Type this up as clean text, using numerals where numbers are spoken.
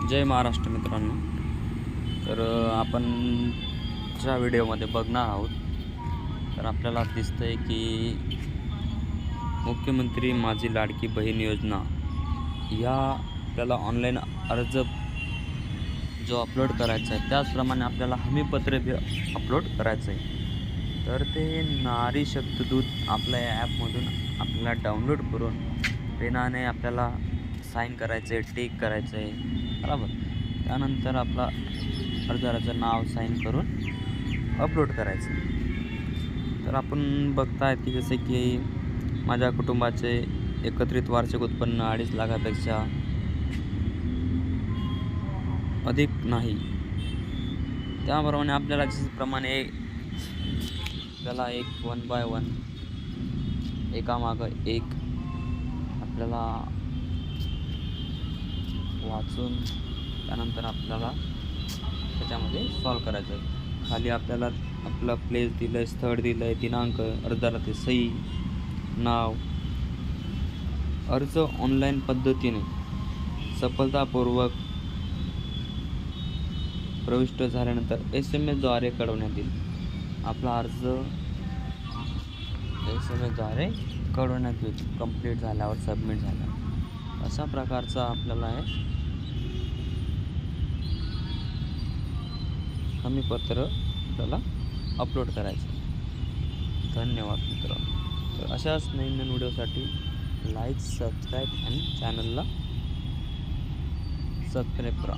जय महाराष्ट्र मित्रांनो. तर आपण ज्या व्हिडिओमध्ये बघणार आहोत तर आपल्याला दिसतंय की मुख्यमंत्री माझी लाडकी बहीण योजना या आपल्याला ऑनलाईन अर्ज जो अपलोड करायचा आहे त्याचप्रमाणे आपल्याला हमीपत्र बी अपलोड करायचं आहे. तर ते नारी शक्तिदूत आपल्या या ॲपमधून आपल्याला डाउनलोड करून पेनाने आपल्याला साईन करायचं आहे, टिक करायचं आहे, बरोबर. त्यानंतर आपला अर्जदाराचं नाव साईन करून अपलोड करायचं. तर आपण बघताय की जसे की माझ्या कुटुंबाचे एकत्रित वार्षिक उत्पन्न 2.5 लाखापेक्षा अधिक नाही. त्याप्रमाणे आपल्याला ज्याप्रमाणे आपल्याला एक 1 बाय 1 एकामागं एक आपल्याला वाचून त्यानंतर आपल्याला त्याच्यामध्ये सॉल्व करायचं आहे. खाली आपल्याला आपलं प्लेस दिलं आहे, स्थळ दिलं आहे, दिनांक, अर्जदाराची सही, नाव. अर्ज ऑनलाईन पद्धतीने सफलतापूर्वक प्रविष्ट झाल्यानंतर SMS द्वारे कळवण्यात येईल. आपला अर्ज SMS द्वारे कळवण्यात येईल कंप्लीट झाल्यावर, सबमिट झाल्यावर. अशा प्रकारचा आपल्याला आहे हमीपत्र आपल्याला अपलोड करायचं. धन्यवाद मित्र. तर अशाच नवीन नवीन व्हिडिओसाठी लाईक, सबस्क्राईब आणि चॅनलला सबस्क्राईब करा.